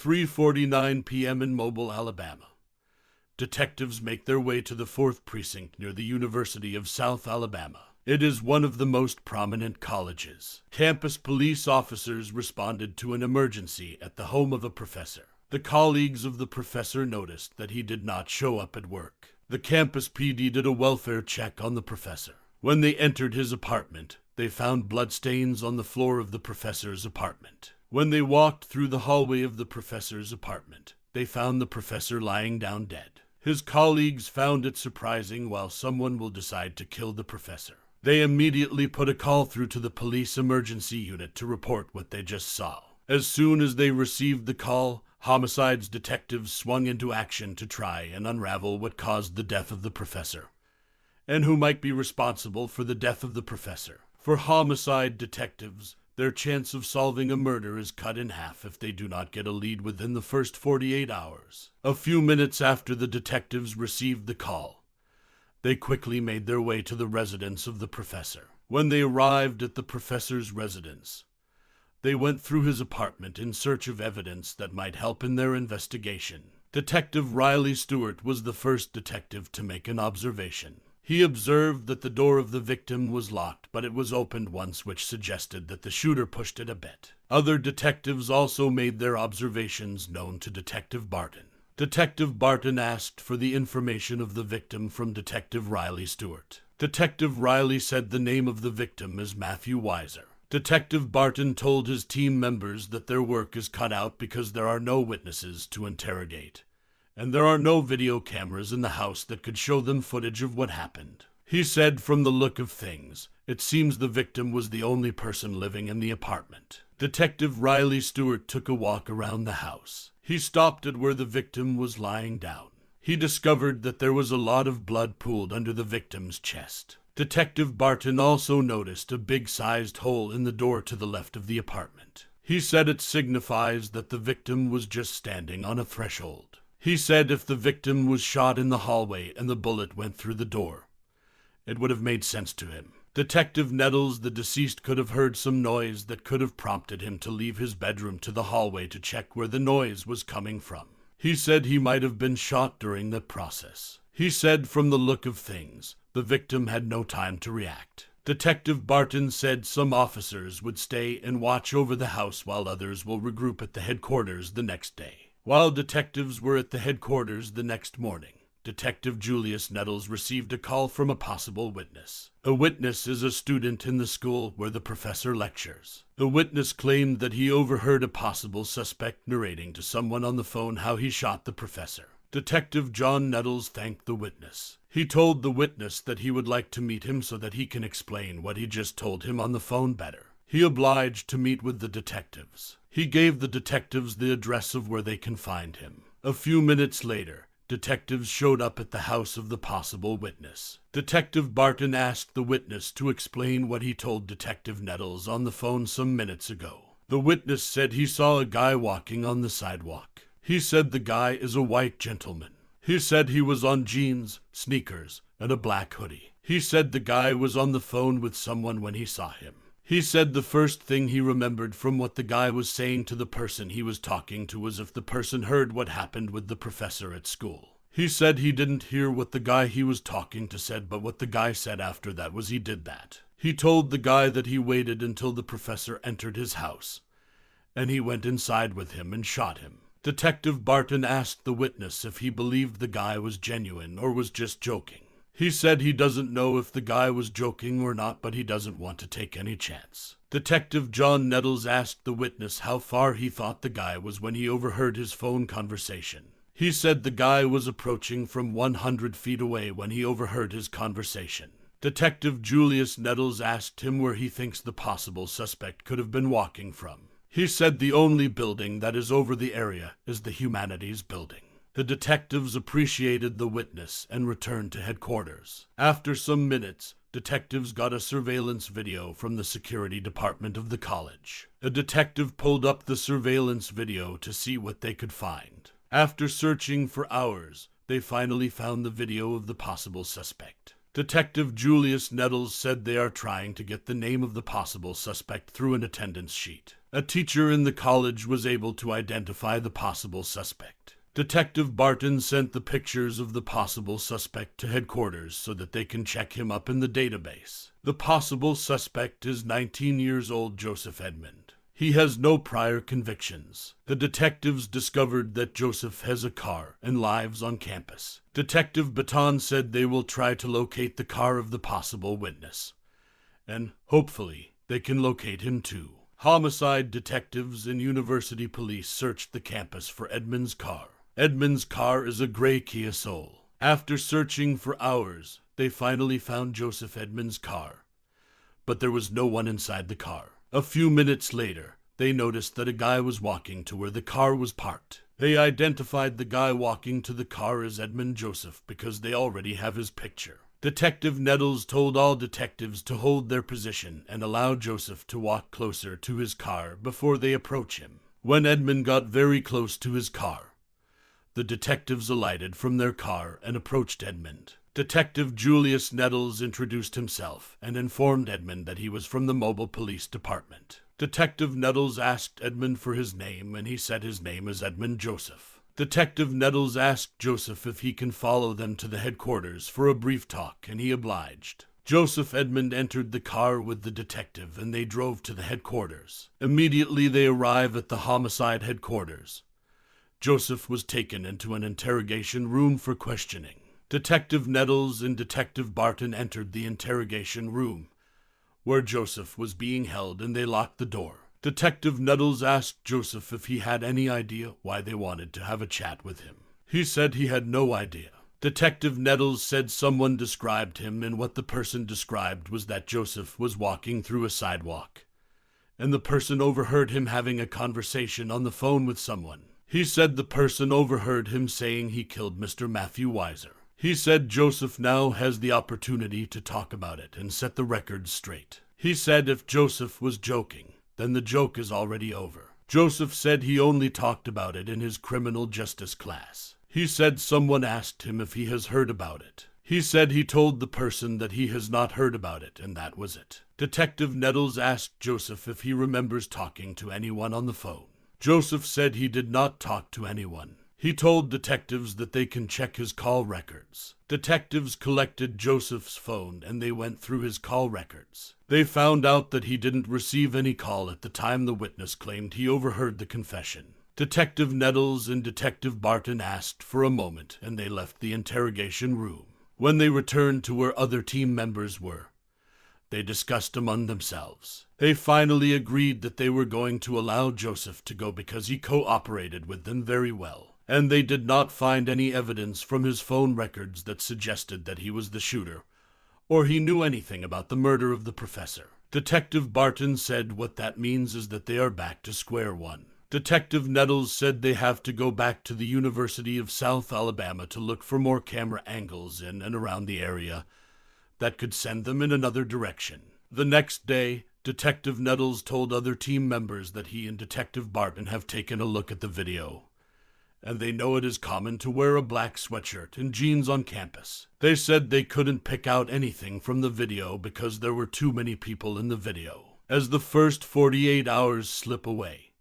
3:49 p.m. in Mobile, Alabama. Detectives make their way to the 4th Precinct near the University of South Alabama. It is one of the most prominent colleges. Campus police officers responded to an emergency at the home of a professor. The colleagues of the professor noticed that he did not show up at work. The campus PD did a welfare check on the professor. When they entered his apartment, they found bloodstains on the floor of the professor's apartment. When they walked through the hallway of the professor's apartment, they found the professor lying down dead. His colleagues found it surprising why someone will decide to kill the professor. They immediately put a call through to the police emergency unit to report what they just saw. As soon as they received the call, homicides detectives swung into action to try and unravel what caused the death of the professor, and who might be responsible for the death of the professor. For homicide detectives, their chance of solving a murder is cut in half if they do not get a lead within the first 48 hours. A few minutes after the detectives received the call, they quickly made their way to the residence of the professor. When they arrived at the professor's residence, they went through his apartment in search of evidence that might help in their investigation. Detective Riley Stewart was the first detective to make an observation. He observed that the door of the victim was locked, but it was opened once, which suggested that the shooter pushed it a bit. Other detectives also made their observations known to Detective Barton. Detective Barton asked for the information of the victim from Detective Riley Stewart. Detective Riley said the name of the victim is Matthew Weiser. Detective Barton told his team members that their work is cut out because there are no witnesses to interrogate, and there are no video cameras in the house that could show them footage of what happened. He said, from the look of things, it seems the victim was the only person living in the apartment. Detective Riley Stewart took a walk around the house. He stopped at where the victim was lying down. He discovered that there was a lot of blood pooled under the victim's chest. Detective Barton also noticed a big-sized hole in the door to the left of the apartment. He said it signifies that the victim was just standing on a threshold. He said if the victim was shot in the hallway and the bullet went through the door, it would have made sense to him. Detective Nettles, the deceased, could have heard some noise that could have prompted him to leave his bedroom to the hallway to check where the noise was coming from. He said he might have been shot during the process. He said from the look of things, the victim had no time to react. Detective Barton said some officers would stay and watch over the house while others will regroup at the headquarters the next day. While detectives were at the headquarters the next morning, Detective Julius Nettles received a call from a possible witness. A witness is a student in the school where the professor lectures. The witness claimed that he overheard a possible suspect narrating to someone on the phone how he shot the professor. Detective John Nettles thanked the witness. He told the witness that he would like to meet him so that he can explain what he just told him on the phone better. He obliged to meet with the detectives. He gave the detectives the address of where they can find him. A few minutes later, detectives showed up at the house of the possible witness. Detective Barton asked the witness to explain what he told Detective Nettles on the phone some minutes ago. The witness said he saw a guy walking on the sidewalk. He said the guy is a white gentleman. He said he was on jeans, sneakers, and a black hoodie. He said the guy was on the phone with someone when he saw him. He said the first thing he remembered from what the guy was saying to the person he was talking to was if the person heard what happened with the professor at school. He said he didn't hear what the guy he was talking to said, but what the guy said after that was he did that. He told the guy that he waited until the professor entered his house, and he went inside with him and shot him. Detective Barton asked the witness if he believed the guy was genuine or was just joking. He said he doesn't know if the guy was joking or not, but he doesn't want to take any chance. Detective John Nettles asked the witness how far he thought the guy was when he overheard his phone conversation. He said the guy was approaching from 100 feet away when he overheard his conversation. Detective Julius Nettles asked him where he thinks the possible suspect could have been walking from. He said the only building that is over the area is the Humanities Building. The detectives appreciated the witness and returned to headquarters. After some minutes, detectives got a surveillance video from the security department of the college. A detective pulled up the surveillance video to see what they could find. After searching for hours, they finally found the video of the possible suspect. Detective Julius Nettles said they are trying to get the name of the possible suspect through an attendance sheet. A teacher in the college was able to identify the possible suspect. Detective Barton sent the pictures of the possible suspect to headquarters so that they can check him up in the database. The possible suspect is 19 years old Joseph Edmond. He has no prior convictions. The detectives discovered that Joseph has a car and lives on campus. Detective Baton said they will try to locate the car of the possible witness. And hopefully, they can locate him too. Homicide detectives and university police searched the campus for Edmond's car. Edmond's car is a gray Kia Soul. After searching for hours, they finally found Joseph Edmond's car. But there was no one inside the car. A few minutes later, they noticed that a guy was walking to where the car was parked. They identified the guy walking to the car as Edmond Joseph because they already have his picture. Detective Nettles told all detectives to hold their position and allow Joseph to walk closer to his car before they approach him. When Edmond got very close to his car, the detectives alighted from their car and approached Edmond. Detective Julius Nettles introduced himself and informed Edmond that he was from the mobile police department. Detective Nettles asked Edmond for his name, and he said his name is Edmond Joseph. Detective Nettles asked Joseph if he can follow them to the headquarters for a brief talk, and he obliged. Joseph Edmond entered the car with the detective, and they drove to the headquarters. Immediately they arrive at the homicide headquarters. Joseph was taken into an interrogation room for questioning. Detective Nettles and Detective Barton entered the interrogation room, where Joseph was being held, and they locked the door. Detective Nettles asked Joseph if he had any idea why they wanted to have a chat with him. He said he had no idea. Detective Nettles said someone described him, and what the person described was that Joseph was walking through a sidewalk, and the person overheard him having a conversation on the phone with someone. He said the person overheard him saying he killed Mr. Matthew Weiser. He said Joseph now has the opportunity to talk about it and set the record straight. He said if Joseph was joking, then the joke is already over. Joseph said he only talked about it in his criminal justice class. He said someone asked him if he has heard about it. He said he told the person that he has not heard about it, and that was it. Detective Nettles asked Joseph if he remembers talking to anyone on the phone. Joseph said he did not talk to anyone. He told detectives that they can check his call records. Detectives collected Joseph's phone and they went through his call records. They found out that he didn't receive any call at the time the witness claimed he overheard the confession. Detective Nettles and Detective Barton asked for a moment and they left the interrogation room. When they returned to where other team members were, they discussed among themselves. They finally agreed that they were going to allow Joseph to go because he cooperated with them very well. And they did not find any evidence from his phone records that suggested that he was the shooter, or he knew anything about the murder of the professor. Detective Barton said what that means is that they are back to square one. Detective Nettles said they have to go back to the University of South Alabama to look for more camera angles in and around the area that could send them in another direction. The next day, Detective Nettles told other team members that he and Detective Barton have taken a look at the video, and they know it is common to wear a black sweatshirt and jeans on campus. They said they couldn't pick out anything from the video because there were too many people in the video. As the first 48 hours slip away,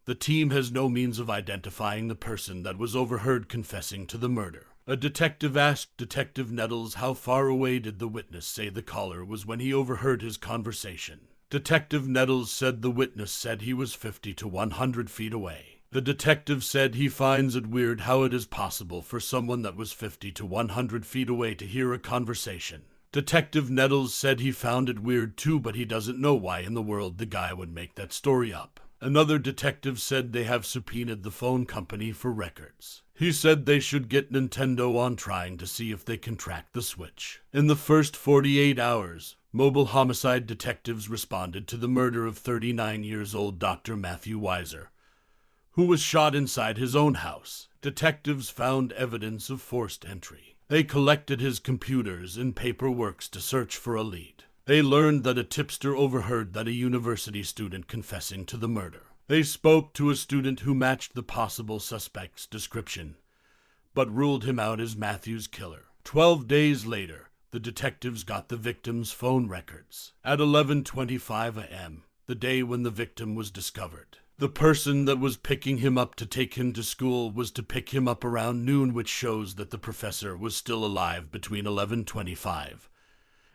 the team has no means of identifying the person that was overheard confessing to the murder. A detective asked Detective Nettles how far away did the witness say the caller was when he overheard his conversation. Detective Nettles said the witness said he was 50 to 100 feet away. The detective said he finds it weird how it is possible for someone that was 50 to 100 feet away to hear a conversation. Detective Nettles said he found it weird too, but he doesn't know why in the world the guy would make that story up. Another detective said they have subpoenaed the phone company for records. He said they should get Nintendo on trying to see if they can track the switch. In the first 48 hours, mobile homicide detectives responded to the murder of 39 years old Dr. Matthew Weiser, who was shot inside his own house. Detectives found evidence of forced entry. They collected his computers and paperwork to search for a lead. They learned that a tipster overheard that a university student confessing to the murder. They spoke to a student who matched the possible suspect's description, but ruled him out as Matthew's killer. 12 days later, the detectives got the victim's phone records. At 11:25 a.m., the day when the victim was discovered, the person that was picking him up to take him to school was to pick him up around noon, which shows that the professor was still alive between 11:25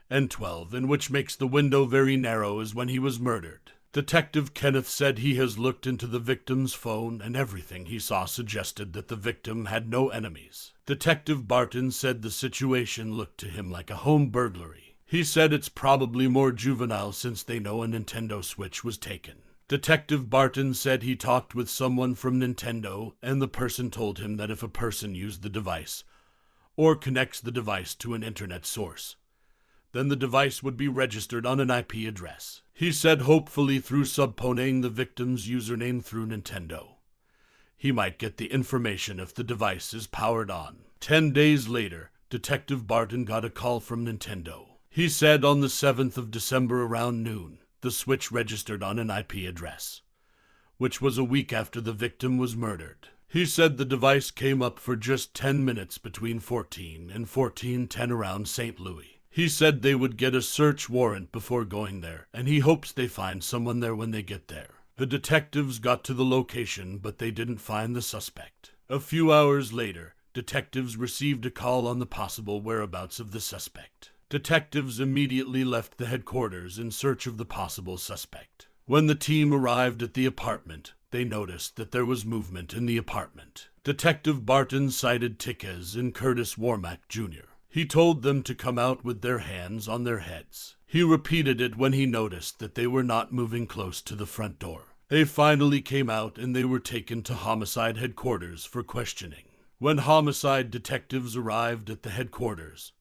and 12, and which makes the window very narrow as when he was murdered. Detective Kenneth said he has looked into the victim's phone and everything he saw suggested that the victim had no enemies. Detective Barton said the situation looked to him like a home burglary. He said it's probably more juvenile since they know a Nintendo Switch was taken. Detective Barton said he talked with someone from Nintendo, and the person told him that if a person used the device or connects the device to an internet source, then the device would be registered on an IP address. He said hopefully through subpoenaing the victim's username through Nintendo, he might get the information if the device is powered on. 10 days later, Detective Barton got a call from Nintendo. He said on the 7th of December around noon, the Switch registered on an IP address, which was a week after the victim was murdered. He said the device came up for just 10 minutes between 14 and 14:10 around St. Louis. He said they would get a search warrant before going there, and he hopes they find someone there when they get there. The detectives got to the location, but they didn't find the suspect. A few hours later, detectives received a call on the possible whereabouts of the suspect. Detectives immediately left the headquarters in search of the possible suspect. When the team arrived at the apartment, they noticed that there was movement in the apartment. Detective Barton cited Tickez and Curtis Warmack Jr. He told them to come out with their hands on their heads. He repeated it when he noticed that they were not moving close to the front door. They finally came out and they were taken to homicide headquarters for questioning. When homicide detectives arrived at the headquarters,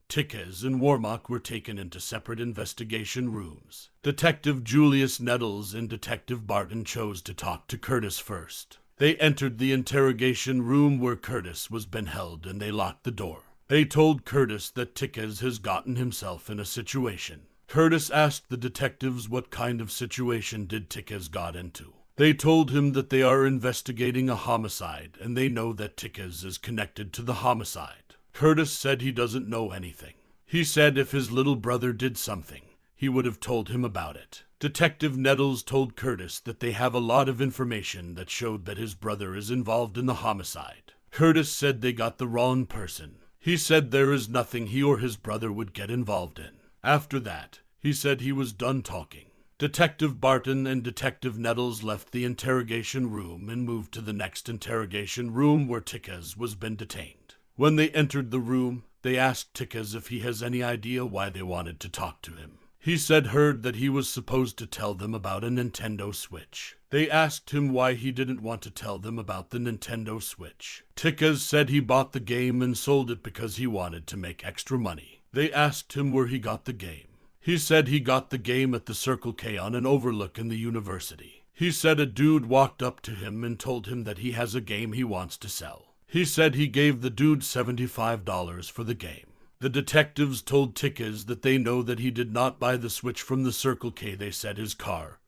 Tickez and Warmack were taken into separate investigation rooms. Detective Julius Nettles and Detective Barton chose to talk to Curtis first. They entered the interrogation room where Curtis was being held and they locked the door. They told Curtis that Tickez has gotten himself in a situation. Curtis asked the detectives what kind of situation did Tickez got into. They told him that they are investigating a homicide and they know that Tickez is connected to the homicide. Curtis said he doesn't know anything. He said if his little brother did something, he would have told him about it. Detective Nettles told Curtis that they have a lot of information that showed that his brother is involved in the homicide. Curtis said they got the wrong person. He said there is nothing he or his brother would get involved in. After that, he said he was done talking. Detective Barton and Detective Nettles left the interrogation room and moved to the next interrogation room where Tickez was been detained. When they entered the room, they asked Tickez if he has any idea why they wanted to talk to him. He said heard that he was supposed to tell them about a Nintendo Switch. They asked him why he didn't want to tell them about the Nintendo Switch. Tickez said he bought the game and sold it because he wanted to make extra money. They asked him where he got the game. He said he got the game at the Circle K on an overlook in the university. He said a dude walked up to him and told him that he has a game he wants to sell. He said he gave the dude $75 for the game. The detectives told Tickez that they know that he did not buy the Switch from the Circle K. They said his car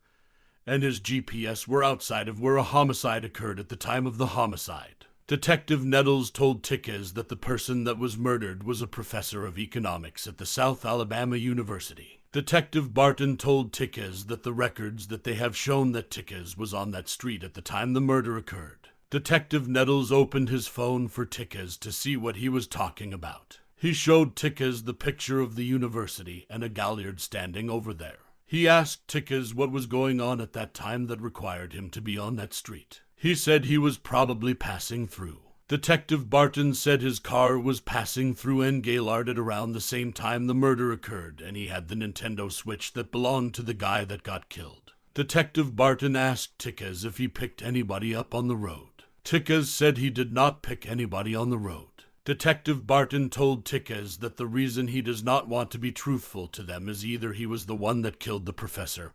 and his GPS were outside of where a homicide occurred at the time of the homicide. Detective Nettles told Tickez that the person that was murdered was a professor of economics at the South Alabama University. Detective Barton told Tickez that the records that they have shown that Tickez was on that street at the time the murder occurred. Detective Nettles opened his phone for Tickez to see what he was talking about. He showed Tickez the picture of the university and a galliard standing over there. He asked Tickez what was going on at that time that required him to be on that street. He said he was probably passing through. Detective Barton said his car was passing through END Gaylord at around the same time the murder occurred, and he had the Nintendo Switch that belonged to the guy that got killed. Detective Barton asked Tickez if he picked anybody up on the road. Tickez said he did not pick anybody on the road. Detective Barton told Tickez that the reason he does not want to be truthful to them is either he was the one that killed the professor,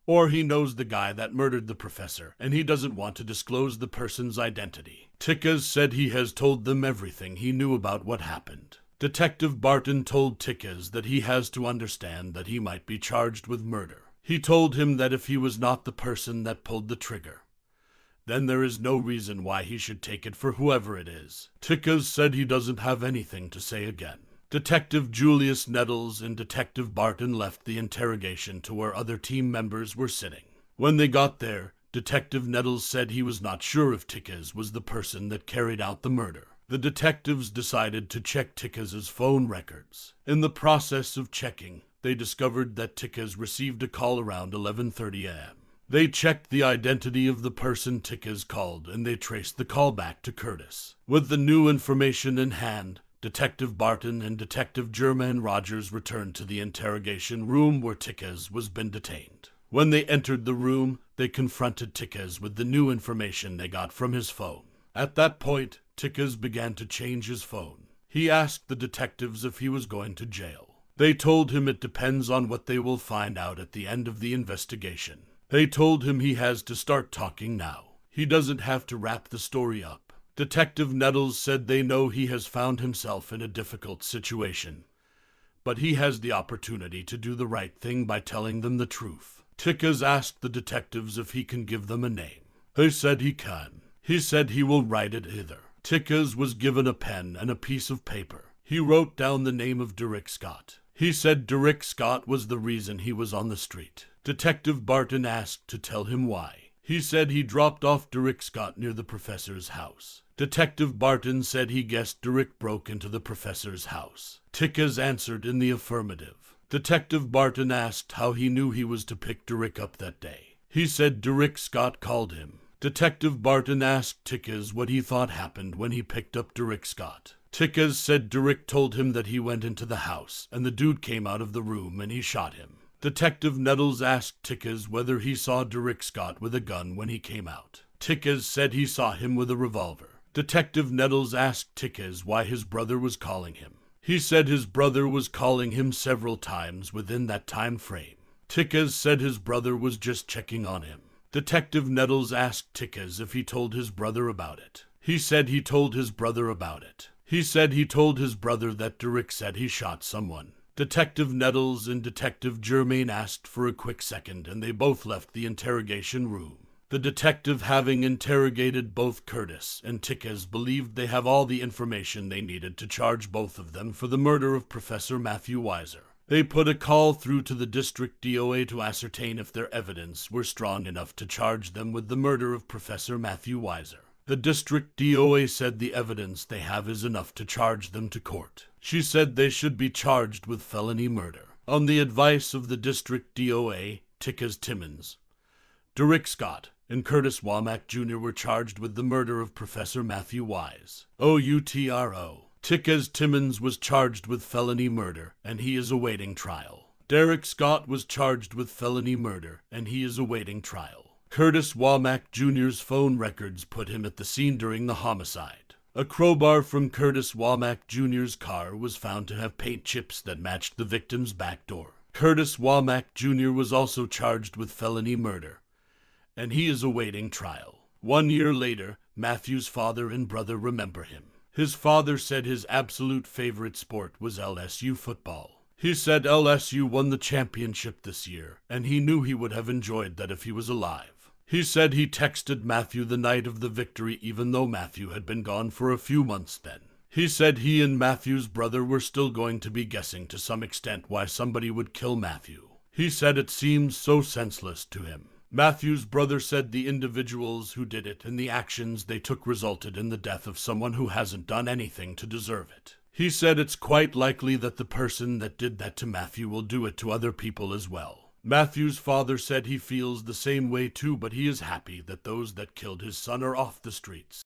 or he knows the guy that murdered the professor, and he doesn't want to disclose the person's identity. Tickez said he has told them everything he knew about what happened. Detective Barton told Tickez that he has to understand that he might be charged with murder. He told him that if he was not the person that pulled the trigger, then there is no reason why he should take it for whoever it is. Tickez said he doesn't have anything to say again. Detective Julius Nettles and Detective Barton left the interrogation to where other team members were sitting. When they got there, Detective Nettles said he was not sure if Tickez was the person that carried out the murder. The detectives decided to check Tickez's phone records. In the process of checking, they discovered that Tickez received a call around 11:30 a.m. They checked the identity of the person Tickez called, and they traced the call back to Curtis. With the new information in hand, Detective Barton and Detective Jermaine Rogers returned to the interrogation room where Tickez was been detained. When they entered the room, they confronted Tickez with the new information they got from his phone. At that point, Tickez began to change his phone. He asked the detectives if he was going to jail. They told him it depends on what they will find out at the end of the investigation. They told him he has to start talking now. He doesn't have to wrap the story up. Detective Nettles said they know he has found himself in a difficult situation, but he has the opportunity to do the right thing by telling them the truth. Tickez asked the detectives if he can give them a name. They said he can. He said he will write it either. Tickez was given a pen and a piece of paper. He wrote down the name of Derek Scott. He said Derek Scott was the reason he was on the street. Detective Barton asked to tell him why. He said he dropped off Derek Scott near the professor's house. Detective Barton said he guessed Derek broke into the professor's house. Tickez answered in the affirmative. Detective Barton asked how he knew he was to pick Derek up that day. He said Derek Scott called him. Detective Barton asked Tickez what he thought happened when he picked up Derek Scott. Tickez said Derek told him that he went into the house and the dude came out of the room and he shot him. Detective Nettles asked Tickez whether he saw Derek Scott with a gun when he came out. Tickez said he saw him with a revolver. Detective Nettles asked Tickez why his brother was calling him. He said his brother was calling him several times within that time frame. Tickez said his brother was just checking on him. Detective Nettles asked Tickez if he told his brother about it. He said he told his brother about it. He said he told his brother that Derek said he shot someone. Detective Nettles and Detective Jermaine asked for a quick second, and they both left the interrogation room. The detective, having interrogated both Curtis and Tickez, believed they have all the information they needed to charge both of them for the murder of Professor Matthew Weiser. They put a call through to the district DOA to ascertain if their evidence were strong enough to charge them with the murder of Professor Matthew Weiser. The district DOA said the evidence they have is enough to charge them to court. She said they should be charged with felony murder. On the advice of the district DOA, Tickez Timmons, Derek Scott, and Curtis Womack Jr. were charged with the murder of Professor Matthew Wise. OUTRO. Tickez Timmons was charged with felony murder, and he is awaiting trial. Derek Scott was charged with felony murder, and he is awaiting trial. Curtis Womack Jr.'s phone records put him at the scene during the homicide. A crowbar from Curtis Womack Jr.'s car was found to have paint chips that matched the victim's back door. Curtis Womack Jr. was also charged with felony murder, and he is awaiting trial. 1 year later, Matthew's father and brother remember him. His father said his absolute favorite sport was LSU football. He said LSU won the championship this year, and he knew he would have enjoyed that if he was alive. He said he texted Matthew the night of the victory even though Matthew had been gone for a few months then. He said he and Matthew's brother were still going to be guessing to some extent why somebody would kill Matthew. He said it seemed so senseless to him. Matthew's brother said the individuals who did it and the actions they took resulted in the death of someone who hasn't done anything to deserve it. He said it's quite likely that the person that did that to Matthew will do it to other people as well. Matthew's father said he feels the same way too, but he is happy that those that killed his son are off the streets.